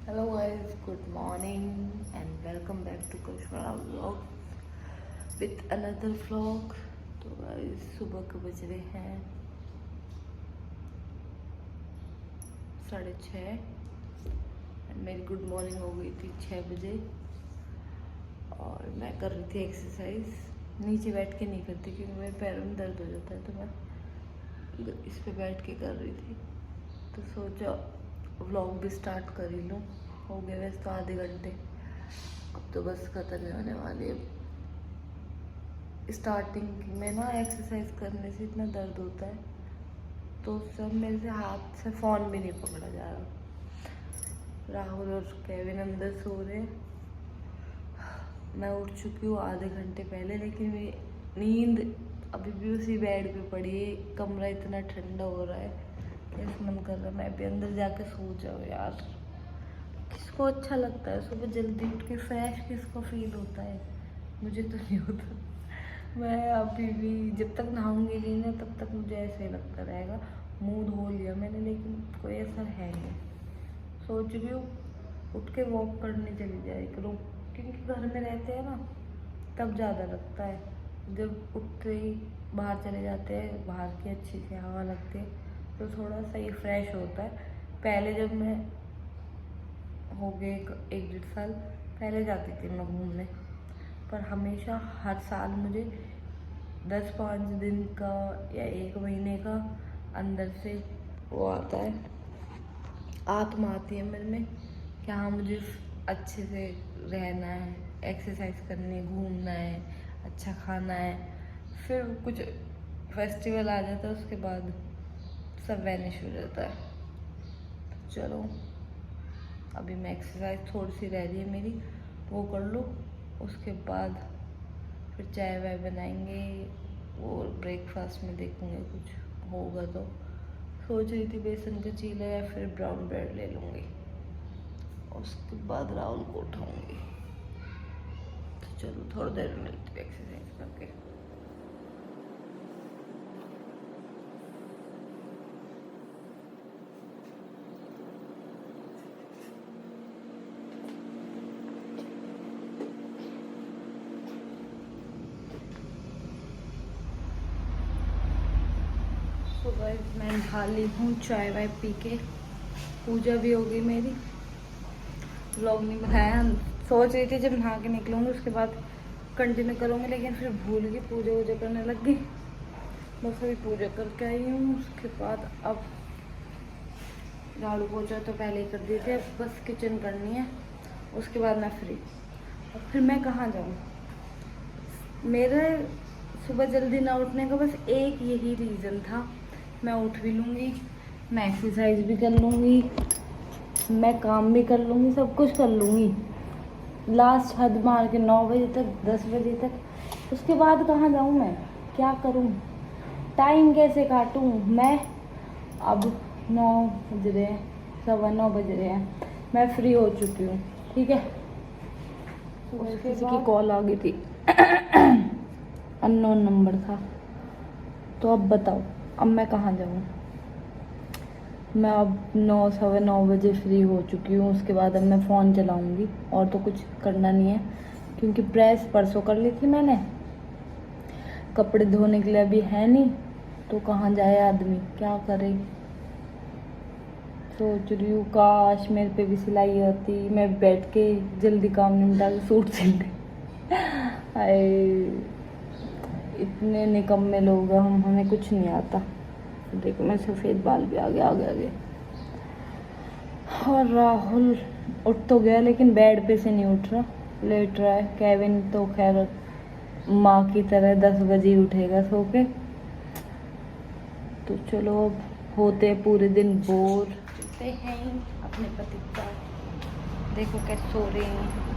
Hello guys, good morning and welcome back to Kashmara vlog with another vlog। तो guys सुबह के बज रहे हैं 6:30 एंड मेरी गुड मॉर्निंग हो गई थी 6 बजे। और मैं कर रही थी एक्सरसाइज। नीचे बैठ के नहीं करती क्योंकि मेरे पैरों में दर्द हो जाता है, तो मैं इस पे बैठ के कर रही थी। तो सोचा व्लॉग भी स्टार्ट कर ही लूँ। हो गए वैसे तो आधे घंटे, अब तो बस ख़त्म ही होने वाली है। स्टार्टिंग में ना एक्सरसाइज करने से इतना दर्द होता है तो सब मेरे से हाथ से फ़ोन भी नहीं पकड़ा जा रहा। राहुल और केविन अंदर सो रहे। मैं उठ चुकी हूँ आधे घंटे पहले, लेकिन मेरी नींद अभी भी उसी बेड पे पड़ी है। कमरा इतना ठंडा हो रहा है, कैसे मन कर रहा है मैं भी अंदर जाके सो जाऊँ यार। किसको अच्छा लगता है सुबह जल्दी उठ के फ्रेश? किसको फील होता है? मुझे तो नहीं होता। मैं अभी भी जब तक नहाऊंगी नहीं ना तब तक मुझे ऐसे ही लगता रहेगा। मुंह धो लिया मैंने लेकिन कोई असर है नहीं। सोच रही हूँ उठ के वॉक करने चली जाए करूँ, क्योंकि घर में रहते हैं ना तब ज़्यादा लगता है। जब उठते ही बाहर चले जाते हैं, बाहर की अच्छी सी हवा लगती है तो थोड़ा सा ही फ्रेश होता है। पहले जब मैं हो गए 1-1.5 साल पहले जाती थी मैं घूमने, पर हमेशा हर साल मुझे 10-5 दिन का या 1 महीने का अंदर से वो आता है, आत्मा आती है मेरे में कि हाँ मुझे अच्छे से रहना है, एक्सरसाइज करनी है, घूमना है, अच्छा खाना है। फिर कुछ फेस्टिवल आ जाता है उसके बाद सब वैनिश हो जाता है। चलो अभी मैं एक्सरसाइज थोड़ी सी रह रही है मेरी, वो कर लूँ, उसके बाद फिर चाय वाय बनाएंगे और ब्रेकफास्ट में देखेंगे कुछ होगा तो। सोच रही थी बेसन का चीला या फिर ब्राउन ब्रेड ले लूँगी, उसके बाद राहुल को उठाऊँगी। तो चलो थोड़ी देर में मिलती हूँ एक्सरसाइज करके। सुबह मैं नहा ली हूँ, चाय वाय पी के, पूजा भी हो गई मेरी। व्लॉग नहीं बनाया, सोच रही थी जब नहा के निकलूँगी उसके बाद कंटिन्यू करूँगी, लेकिन फिर भूल गई, पूजा वूजा करने लग गई। बस अभी पूजा करके आई हूँ, उसके बाद अब झाड़ू पोछा तो पहले ही कर दिए थे, अब बस किचन करनी है, उसके बाद मैं फ्री। अब फिर मैं कहाँ जाऊँ? मेरे सुबह जल्दी ना उठने का बस एक यही रीज़न था। मैं उठ भी लूँगी, मैं एक्सरसाइज भी कर लूँगी, मैं काम भी कर लूँगी, सब कुछ कर लूँगी लास्ट हद मार के 9 बजे तक, 10 बजे तक। उसके बाद कहाँ जाऊँ मैं? क्या करूँ? टाइम कैसे काटूँ मैं? अब 9 बज रहे हैं, 9:15 बज रहे हैं, मैं फ्री हो चुकी हूँ, ठीक है। किसी की कॉल आ गई थी, अननोन नंबर था। तो अब बताओ अब मैं कहाँ जाऊँ? मैं अब 9-9:15 बजे फ्री हो चुकी हूँ, उसके बाद अब मैं फ़ोन चलाऊँगी और तो कुछ करना नहीं है, क्योंकि प्रेस परसों कर ली थी मैंने। कपड़े धोने के लिए अभी है नहीं, तो कहाँ जाए आदमी, क्या करे? सोच रही हूँ काश मेरे पे भी सिलाई आती, मैं बैठ के जल्दी काम निपटा के सूट सिलती। हाय इतने निकम्मे लोग हैं हम, हमें कुछ नहीं आता। देखो मैं सफ़ेद बाल भी आगे आगे आगे। और राहुल उठ तो गया लेकिन बेड पे से नहीं उठ रहा, लेट रहा है। केविन तो खैर माँ की तरह 10 बजे ही उठेगा सो के। तो चलो अब होते पूरे दिन बोर होते हैं अपने पति का। देखो कैसे सो रहे हैं।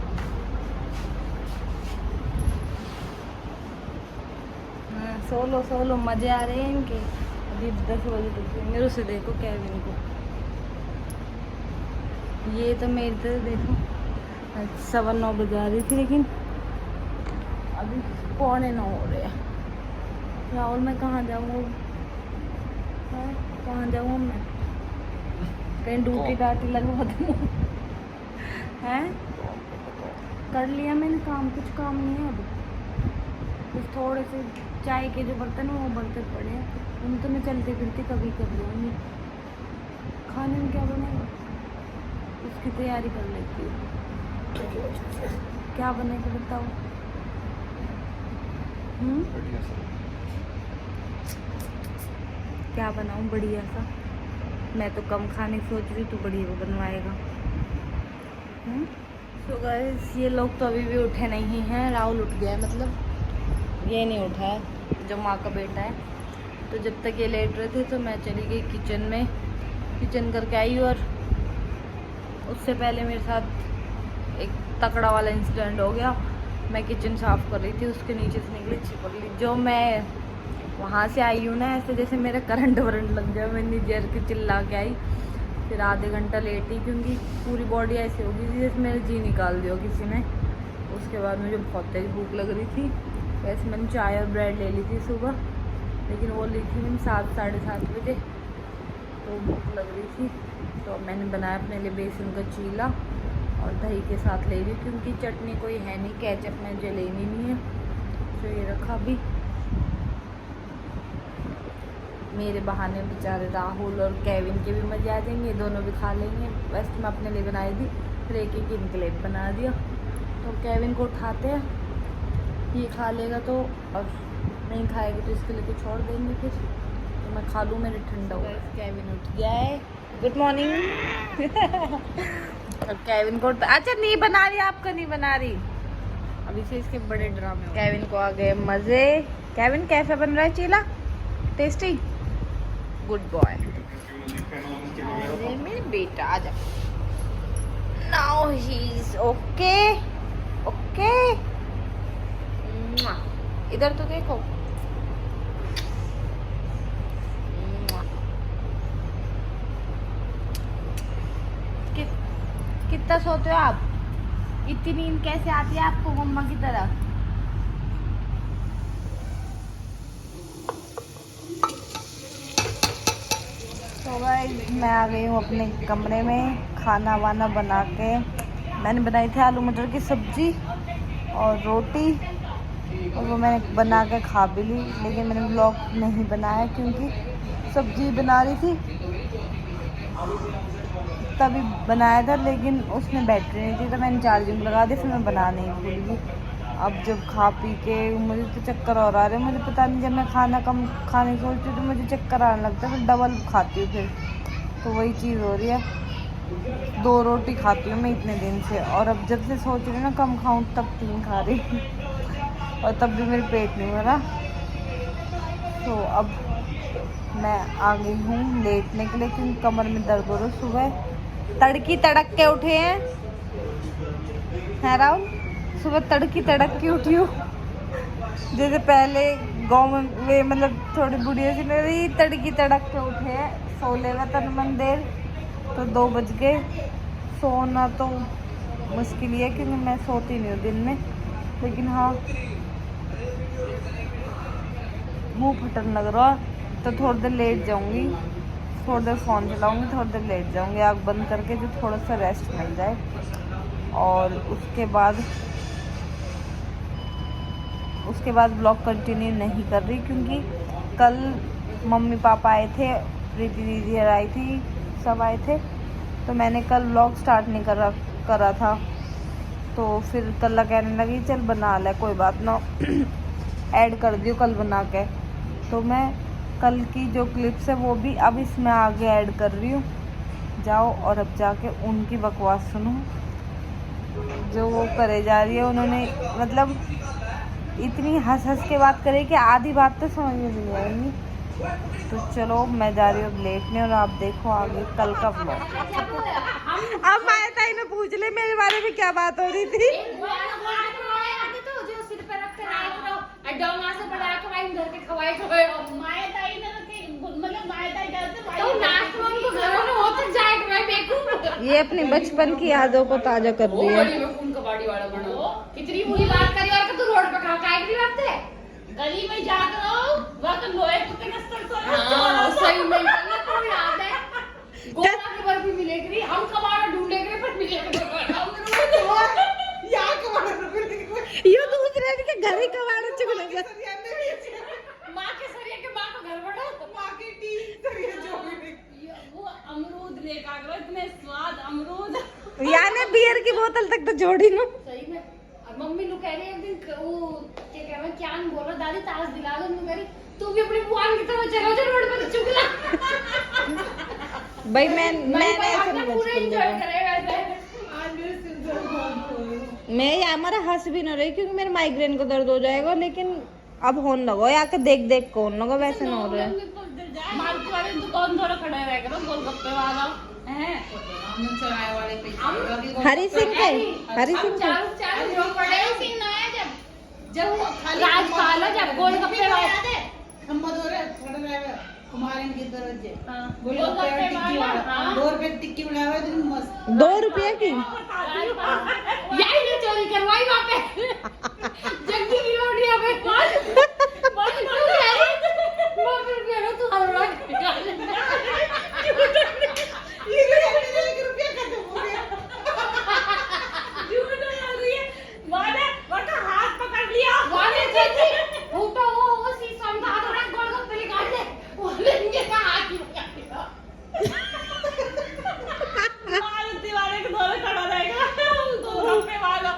हाँ सो लो मज़े आ रहे हैं इनके। अभी 10 बजे तक सोएंगे। उसे देखो केविन को, ये तो मेरी तरह देखो 9:15 बजा रही थी, लेकिन अभी 9:15 हो रहे हैं। राहुल मैं कहाँ जाऊँ? कहाँ जाऊँ मैं? कहीं ड्यूटी डाटी लगवा दूँ? हैं कर लिया मैंने काम, कुछ काम नहीं है अब। बस थोड़े से चाय के जो बर्तन हैं वो बर्तन पड़े हैं, उन तो मैं चलते फिरते कभी कर लूँगी। खाने में क्या बनेगा उसकी तैयारी कर लेती हूँ। क्या बनेगा बताओ? क्या बनाऊँ बढ़िया सा? मैं तो कम खाने की सोच रही हूँ, तो बढ़िया बनवाएगा। तो गाइस ये लोग तो अभी भी उठे नहीं हैं। राहुल उठ गया है, मतलब ये नहीं उठा है जो माँ का बेटा है। तो जब तक ये लेट रहे थे तो मैं चली गई किचन में, किचन करके आई। और उससे पहले मेरे साथ एक तकड़ा वाला इंसिडेंट हो गया। मैं किचन साफ़ कर रही थी, उसके नीचे से निकली छिपकली। जो मैं वहाँ से आई हूँ ना, ऐसे जैसे मेरा करंट वरंट लग गया। मैं इतनी देर की चिल्ला के आई, फिर आधे घंटा लेट ही, क्योंकि पूरी बॉडी ऐसे हो गई थी जैसे मेरे जी निकाल दिया किसी ने। उसके बाद मुझे बहुत तेज भूख लग रही थी। वैसे मैंने चाय और ब्रेड ले ली थी सुबह, लेकिन वो ली थी मैंने 7 साढ़े 7 बजे, तो भूख लग रही थी। तो मैंने बनाया अपने लिए बेसन का चीला और दही के साथ ले ली, क्योंकि चटनी कोई है नहीं, केचप मुझे लेनी नहीं है। तो ये रखा भी। मेरे बहाने बेचारे राहुल और केविन के भी मज़े आ जाएंगे, दोनों भी खा लेंगे। वैसे मैं अपने लिए बनाई थी, फिर एक एक इनके लिए बना दिया। तो केविन को उठाते हैं, ये खा लेगा तो, और नहीं खाएगा तो इसके लिए कुछ छोड़ देंगे फिर। तो मैं खा लूँ, मेरे ठंडा हो। केविन उठ गया है, गुड मॉर्निंग। और केविन को अच्छा नहीं बना रही, आपका नहीं बना रही अभी से, इसके बड़े ड्रामे। केविन को आ गए मज़े। केविन कैसा बन रहा है चीला? टेस्टी? Good boy. मेरे बेटा आ जा। Now he is okay okay. इधर तो देखो। कितना सोते हो आप? इतनी नींद कैसे आती है आपको मम्मा की तरह? तो भाई मैं आ गई हूँ अपने कमरे में, खाना वाना बना के। मैंने बनाई थी आलू मटर की सब्जी और रोटी, और वो मैंने बना के खा भी ली। लेकिन मैंने व्लॉग नहीं बनाया क्योंकि सब्जी बना रही थी तभी बनाया था, लेकिन उसमें बैटरी नहीं थी तो मैंने चार्जिंग लगा दी, फिर मैं बना नहीं भूल गई। अब जब खा पी के मुझे तो चक्कर और आ रहे हैं। मुझे पता नहीं, जब मैं खाना कम खाने की सोचती हूँ तो मुझे चक्कर आने लगता है, फिर डबल खाती हूँ फिर। तो वही चीज़ हो रही है, 2 रोटी खाती हूँ मैं इतने दिन से, और अब जब से सोच रही हूँ ना कम खाऊँ तब 3 खा रही हूँ। और तब भी मेरे पेट नहीं भरा। तो अब मैं आ गई हूँ लेटने के लिए, क्योंकि कमर में दर्द हो रहा है। सुबह तड़की तड़क के उठे हैं राहुल, सुबह तड़की तड़क के उठी हूँ। जैसे पहले गाँव में वे मतलब थोड़ी बुढ़िया सी मेरी तड़की तड़क के उठे हैं। सो लेगा तन मन देर तो 2 बज गए। सोना तो मुश्किल ही है क्योंकि मैं सोती नहीं हूँ दिन में, लेकिन हाँ मुँह फटन लग रहा, तो थोड़ी देर लेट जाऊँगी, थोड़ी देर फ़ोन चलाऊँगी, थोड़ी देर लेट जाऊँगी आँख बंद करके, जो थोड़ा सा रेस्ट मिल जाए। और उसके बाद ब्लॉग कंटिन्यू नहीं कर रही, क्योंकि कल मम्मी पापा आए थे, प्रीति दीदी आई थी, सब आए थे, तो मैंने कल ब्लॉग स्टार्ट नहीं करा था। तो फिर कल कहने लगी चल बना ले, कोई बात ना, ऐड कर दियो कल बना के। तो मैं कल की जो क्लिप्स है वो भी अब इसमें आगे ऐड कर रही हूँ। जाओ और अब जाके उनकी बकवास सुनो जो वो करे जा रही है। उन्होंने मतलब इतनी हंस हंस के बात करे कि आधी बात तो समझ में नहीं आएगी। तो चलो मैं जा रही हूँ लेटने, और आप देखो आगे कल का व्लॉग। अब माया ताई ने पूछ ले मेरे बारे में क्या बात हो रही थी। ये अपनी बचपन की यादों को ताजा कर रही है। कितनी बुरी बात करी, और तू रोड पे खा के बात है, गली में जात रहो वहां तो लोहे कुत्ते का स्तर तो सही में तो याद है गोवा की बर्फी मिलेगी, हम कबाड़ा ढूंढेंगे पर मिलेगा। के सरिया में भी माँ के सरिया के माँ को घर बढ़ो, माँ की टी सरिया जो भी वो अमरूद लेकर आ गए, इतने स्वाद अमरूद। यानी बियर की बोतल तक तो जोड़ी नो। सही में। और मम्मी लोग कह रही है एक दिन वो क्या कह रहे क्या बोल रहा दादी ताश दिला दो, मैं कह रही तू भी अपनी बुआन की तरह चलो जो रोड पे तो चुगला। भाई मैंने ऐसे नहीं पूरे बचपन एंजॉय में करे वैसे। आज मेरे सिर दर्द बहुत हो रही है। मैं या हमारा हंस भी ना रही क्योंकि मेरे माइग्रेन को दर्द हो जाएगा, लेकिन अब होने लगो या के देख देख कौन लगा वैसे ना हो रहा है। मार्केट वाले दुकान थोड़ा खड़ा रह करो, गोलगप्पे वाला है हमने चौराहे वाले पे अभी हरी सिंह के हरी सिंह के चार जो पड़े सीन आया जब राजपाल जब गोलगप्पे वाले खम्बा दो रे खड़े रहे कुमार इनके दरवाजे गोलगप्पे वाला 2 रुपए टिक्की बनावे दिन मस्त 2 रुपये की। यही ने चोरी करवाई वहाँ पे जग्गी की रोटियां पे बहुत तू हलवा ये रुपया खत्म हो गया। झूठ बोल रही है वाने हाथ पकड़ लिया वाने जी उठो वो शीशा में हाथ रख गोलगप्पे निकाल ले वाने इनके का हाथ ही पकड़ लिया मारुति वाले के दोनों खड़ा रहेगा गोलगप्पे वाला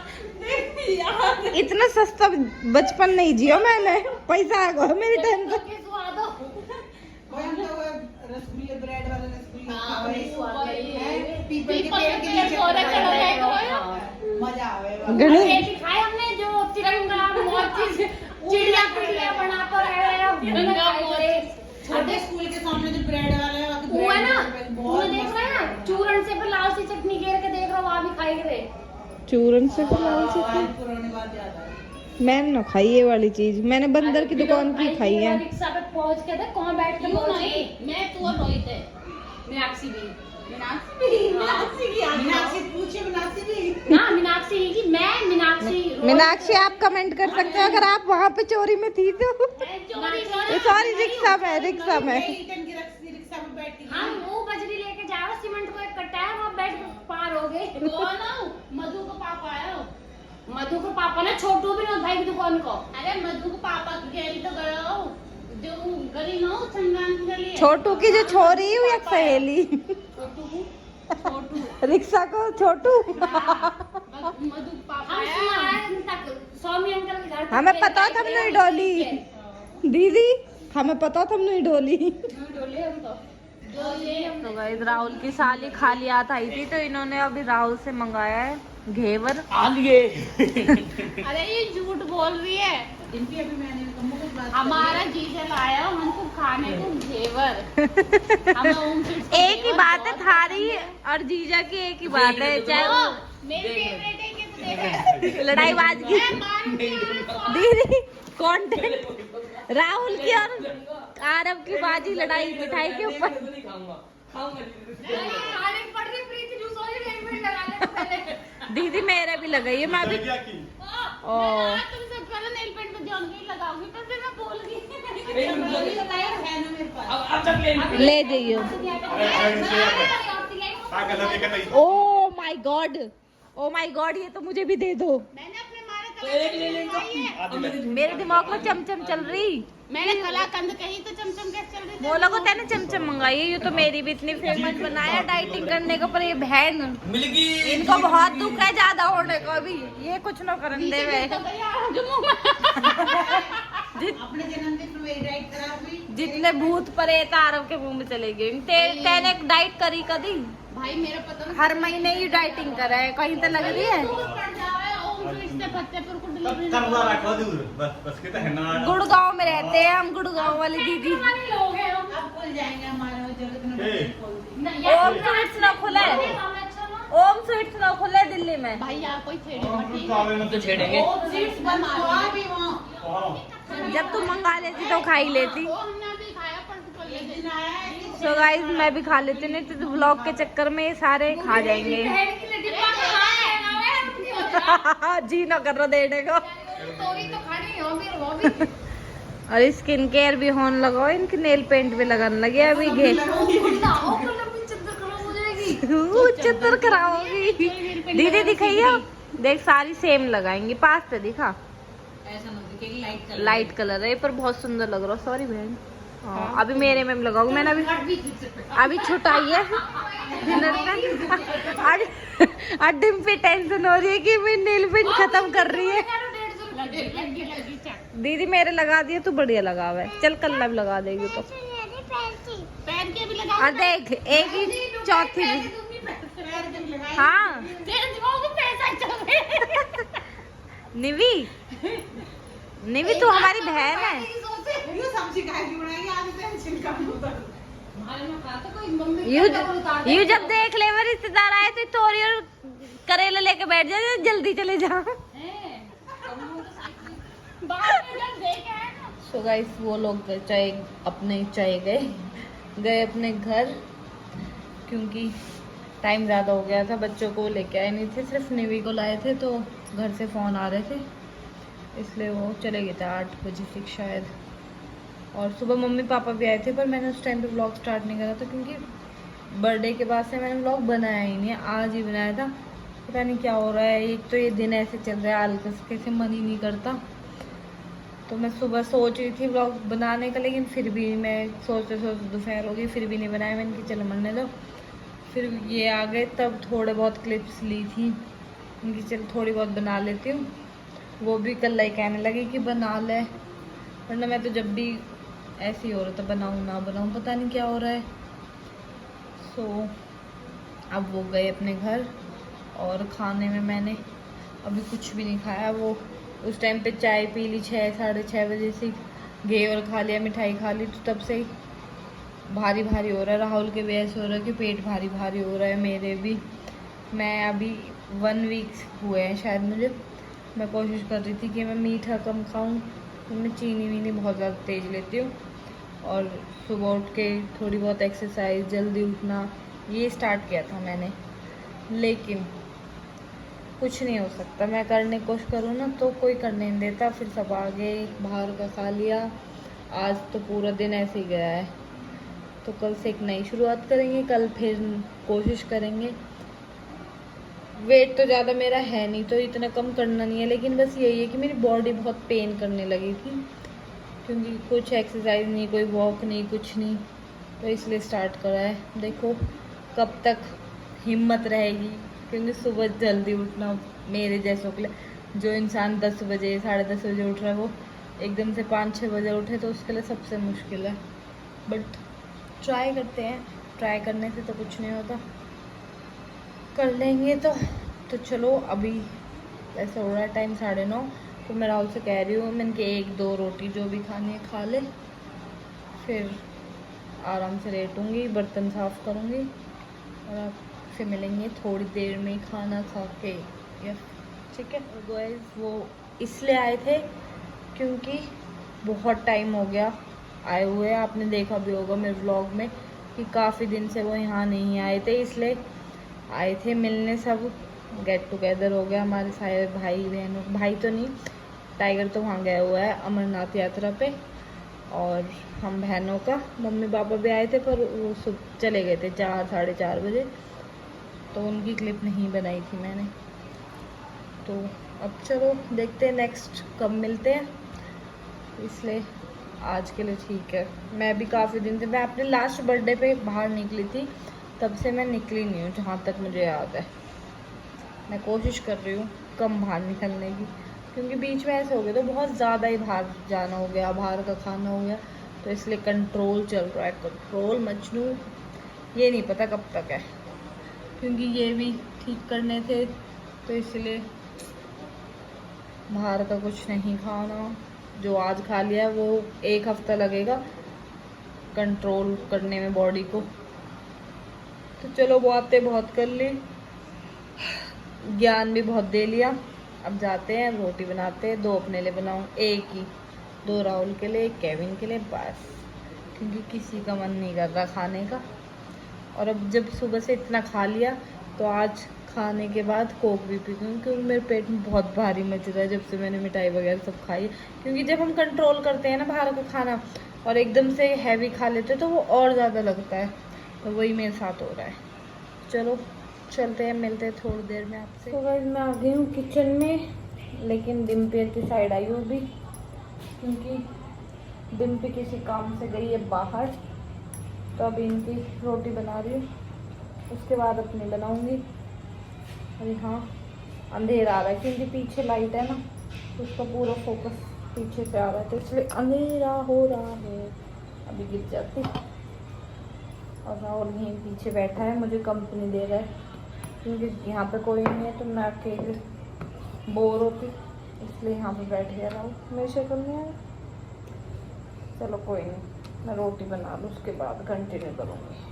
देख यार इतना सस्ता बचपन नहीं जियो मैंने, पैसा आ गया मेरी टेंशन। के स्वाद हो वो हम तो रसगुल्ले ब्रेड वाले रसगुल्ले हाँ, खावे वही स्वाद है। पीपल के पीपल पेड़ के के पेड़ नीचे तोड़े खड़ा खड़ा रहेगा। रहेगा। मजा आवे गणेश ये दिखाए हमने जो तिरंगा मोती चिड़िया चिड़िया बना कर है तिरंगा मोरे छोटे स्कूल के सामने जो ब्रेड वाला है वहाँ वो है ना वो बहुत देख रहा है ना चूरन से पर लाल सी चटनी घेर के देख रहा वहाँ भी खाई गए चूरन से तो लाल से आज पुरानी बात याद आ गई। मैंने ना खाई ये वाली चीज, मैंने बंदर की दुकान की खाई है। रिक्शा पे पहुँच के थे कहाँ बैठ के पहुँची मैं तू और रोहित है मीनाक्षी भी मीनाक्षी पूछे मीनाक्षी भी हाँ मीनाक्षी की मैं मीनाक्षी मीनाक्षी आप कमेंट कर सकते हो अगर आप वहाँ पे चोरी में थी तो। सॉरी रिक्शा में रिक्शा में बैठ के हम वो बजरी लेके जा रहे सीमेंट को एक कट्टा है वहाँ बैठ के पार हो गए मधु का पापा आया मधु के पापा ने छोटू विनोद भाई की दुकान को अरे मधु के पापा की गली तो गया जो गली ना संगान की गली है छोटू की जो छोरी है वो एक सहेली, छोटू रिक्शा को छोटू। मधु के पापा आया स्वामी अंकल के घर हमें पता था हमने डोली दीदी, हमें पता था हमने डोली। डोले हम तो जो ये तो गाइस राहुल की साली खालियात आई थी तो इन्होंने अभी राहुल से मंगाया है घेवर। अरे ये झूठ बोल रही है इनकी अभी मैंने कम्मो को बात हमारा जीजा लाया हमको खाने को घेवर हमें ओम स्वीट्स एक ही बात है थारी और जीजा की एक ही बात है, चाहे वो मेरी फेवरेट है कि तू देख लड़ाईबाज की मारूंगी दीदी कंटेंट राहुल की और आरब की बाजी लड़ाई मिठाई के ऊपर। खाने पड़ रही प्रीति जूस वाली हेलमेट लगा ले पहले दीदी मेरे भी लगाई है, मैं भी ओ तुमसे पहले नेल पेंट में जॉन की लगाऊंगी तो फिर मैं बोल गई लगाया है ना मेरे पास ले जाइए। Oh my God, oh my God, ये तो मुझे भी दे दो। मैंने अपने मारे मेरे दिमाग में चमचम चल रही, मैंने कलाकंद कही तो चमचम कैसे चल रही थी बोला को तेने चमचम मंगाई है, ये तो मेरी भी इतनी फेमस बनाया डाइटिंग करने का, पर ये बहन इनको बहुत दुख है ज्यादा होने का, अभी ये कुछ ना करन दे वे। अपने जन्मदिन में मेरी डाइट खराब हुई जितने भूत प्रेत आरव के मुंह में चले गए। तेने डाइट करी कदी? भाई मेरा पता हर महीने ही डाइटिंग कर रहा है, कहीं तो लग रही है। गुड़गांव में रहते हैं हम, गुड़गांव वाली दीदी। लोग हैं हम अब खुल जाएंगे हमारे वो जगह ओम स्वीट्स ना खुले, ओम स्वीट्स ना खुले दिल्ली में। भाई यार कोई छेड़ेगा स्वीट्स बंद हुआ भी वहाँ जब तुम मंगा लेती तो खा ही लेती। वो हमने अभी खाया पर एक दिन आया है सो गाइस मैं भी खा लेती, नहीं तो ब्लॉग के चक्कर में ये सारे खा जाएंगे। जी ना कर रहा देने को। तो खानी हो भी वो भी और स्किन केयर भी होने लगा, इनके नेल पेंट भी लगाने लगे अभी घे चित्र कराओगी दीदी, दिखाइए देख सारी सेम लगाएंगी, पास पे दिखा ऐसा ना दिखे कि लाइट कलर लाइट कलर है पर बहुत सुंदर लग रहा है। सॉरी बहन। हाँ, अभी मेरे में लगाऊंगी। मैंने अभी छुटाई है डिनर में। आज डिम्पी टेंशन हो रही है कि मैं नेल पेंट खत्म कर रही है। दीदी मेरे लगा दिए तो बढ़िया लगा हुआ है। चल कल भी लगा देगी तो। पहन के भी लगा। और देख एक ही चौथी भी। हाँ निवी, निवी तू हमारी बहन है। ये सब्जी काहे की बनाई आज टेंशन कम होता हमारे में कहा था कोई मम्मी यू जब देख ले वो रिश्तेदार आए तो तोरी और करेला लेके बैठ जाए जल्दी चले जाओ। सो गाइस वो लोग चाय अपने गए अपने घर, क्योंकि टाइम ज़्यादा हो गया था। बच्चों को लेके आए नहीं थे, सिर्फ निवी को लाए थे। तो घर से फ़ोन आ रहे थे इसलिए वो चले गए थे 8 बजे फिर शायद। और सुबह मम्मी पापा भी आए थे पर मैंने उस टाइम पे व्लॉग स्टार्ट नहीं करा था क्योंकि बर्थडे के बाद से मैंने व्लॉग बनाया ही नहीं। आज ही बनाया था। पता नहीं क्या हो रहा है। एक तो ये दिन ऐसे चल रहा है आलकस के से मन ही नहीं करता। तो मैं सुबह सोच रही थी व्लॉग बनाने का, लेकिन फिर भी मैं सोचते दोपहर हो गई फिर भी नहीं बनाया। मैंने कि चलो मरने दो। फिर ये आ गए तब थोड़े बहुत क्लिप्स ली थी उनकी, चल थोड़ी बहुत बना लेती हूँ। वो भी कल ही कहने लगी कि बना ले, वरना मैं तो जब भी ऐसे ही हो रहा था बनाऊँ ना बनाऊँ, पता नहीं क्या हो रहा है। सो अब वो गए अपने घर और खाने में मैंने अभी कुछ भी नहीं खाया। वो उस टाइम पे चाय पी ली 6 साढ़े 6 बजे से, घेवर खा लिया, मिठाई खा ली, तो तब से ही भारी भारी हो रहा है। राहुल के भी ऐसे हो रहा है कि पेट भारी भारी हो रहा है, मेरे भी। मैं अभी 1 वीक हुए हैं शायद मुझे। मैं कोशिश कर रही थी कि मैं मीठा कम खाऊं, तो मैं चीनी वीनी बहुत ज़्यादा तेज़ लेती हूँ। और सुबह उठ के थोड़ी बहुत एक्सरसाइज, जल्दी उठना, ये स्टार्ट किया था मैंने। लेकिन कुछ नहीं हो सकता, मैं करने की कोशिश करूँ ना तो कोई करने नहीं देता। फिर सब आगे बाहर का खा लिया। आज तो पूरा दिन ऐसे ही गया है। तो कल से एक नई शुरुआत करेंगे। कल फिर कोशिश करेंगे। वेट तो ज़्यादा मेरा है नहीं तो इतना कम करना नहीं है, लेकिन बस यही है कि मेरी बॉडी बहुत पेन करने लगी थी क्योंकि कुछ एक्सरसाइज नहीं, कोई वॉक नहीं, कुछ नहीं, तो इसलिए स्टार्ट करा है। देखो कब तक हिम्मत रहेगी, क्योंकि सुबह जल्दी उठना मेरे जैसों के लिए, जो इंसान 10 बजे 10:30 बजे उठ रहा है, वो एकदम से 5-6 बजे उठे तो उसके लिए सबसे मुश्किल है। बट ट्राई करते हैं, ट्राई करने से तो कुछ नहीं होता, कर लेंगे। तो चलो अभी ऐसा हो रहा है टाइम 9:30, तो मैं राहुल से कह रही हूँ मैंने कि 1-2 रोटी जो भी खानी है खा ले, फिर आराम से लेटूँगी, बर्तन साफ़ करूँगी और आपसे मिलेंगे थोड़ी देर में खाना खा के। या ठीक है गाइस, वो इसलिए आए थे क्योंकि बहुत टाइम हो गया आए हुए। आपने देखा भी होगा मेरे व्लॉग में कि काफ़ी दिन से वो यहाँ नहीं आए थे, इसलिए आए थे मिलने। सब गेट टुगेदर हो गया हमारे सारे भाई बहनों, भाई तो नहीं, टाइगर तो वहाँ गया हुआ है अमरनाथ यात्रा पे, और हम बहनों का मम्मी पापा भी आए थे पर वो सुबह चले गए थे 4-4:30 बजे, तो उनकी क्लिप नहीं बनाई थी मैंने। तो अब चलो देखते हैं नेक्स्ट कब मिलते हैं, इसलिए आज के लिए ठीक है। मैं भी काफ़ी दिन से, मैं अपने लास्ट बर्थडे पे बाहर निकली थी, तब से मैं निकली नहीं हूँ जहाँ तक मुझे याद है। मैं कोशिश कर रही हूँ कम बाहर निकलने की, क्योंकि बीच में ऐसे हो गया तो बहुत ज़्यादा ही बाहर जाना हो गया, बाहर का खाना हो गया, तो इसलिए कंट्रोल चल रहा है। कंट्रोल मजनू, ये नहीं पता कब तक है, क्योंकि ये भी ठीक करने थे, तो इसलिए बाहर का कुछ नहीं खाना। जो आज खा लिया वो 1 हफ्ता लगेगा कंट्रोल करने में बॉडी को। तो चलो बातें बहुत कर ली, ज्ञान भी बहुत दे लिया। अब जाते हैं, रोटी बनाते हैं। 2 अपने लिए बनाऊँ, 1 ही, 2 राहुल के लिए, 1 केविन के लिए, बस, क्योंकि किसी का मन नहीं कर रहा खाने का। और अब जब सुबह से इतना खा लिया तो आज खाने के बाद कोक भी पी दूँ, क्योंकि मेरे पेट में बहुत भारी मच रहा है जब से मैंने मिठाई वगैरह सब खाई है। क्योंकि जब हम कंट्रोल करते हैं ना बाहर का खाना और एकदम से हैवी खा लेते हैं तो वो और ज़्यादा लगता है, तो वही मेरे साथ हो रहा है। चलो चलते हैं, मिलते हैं थोड़ी देर में आपसे। तो गाइस मैं आ गई हूँ किचन में, लेकिन डिम्पी की साइड आई हूँ भी, क्योंकि डिम्पी किसी काम से गई है बाहर। तो अभी इनकी रोटी बना रही हूँ, उसके बाद अपनी बनाऊँगी। अरे हाँ, अंधेरा आ रहा है क्योंकि पीछे लाइट है ना, तो उसका पूरा फोकस पीछे से आ रहा है, तो इसलिए अंधेरा हो रहा है। अभी गिर जाती। और राहुल यहीं पीछे बैठा है, मुझे कंपनी दे रहा है, क्योंकि यहाँ पे कोई नहीं है तो मैं अकेले बोर होती, इसलिए यहाँ पे बैठ गया राहुल। मेरी शक्ल नहीं आया। चलो कोई नहीं, मैं रोटी बना लूँ, उसके बाद कंटिन्यू करूँगी।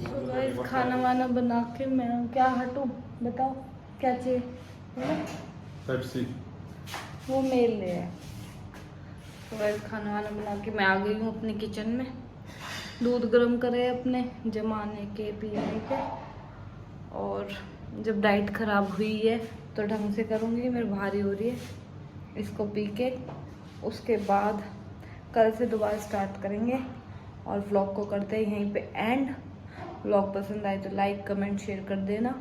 तो गाइस खाना वाना बना के मैं क्या हटूँ, बताओ क्या चाहिए? पेप्सी। वो मेल ले है। तो गाइस खाना वाना बना के मैं आ गई हूँ अपने किचन में। दूध गर्म करे अपने जमाने के पीने के, और जब डाइट ख़राब हुई है तो ढंग से करूँगी, मेरी भारी हो रही है। इसको पी के उसके बाद कल से दोबारा स्टार्ट करेंगे, और व्लॉग को करते हैं यहीं पे एंड। व्लॉग पसंद आए तो लाइक कमेंट शेयर कर देना।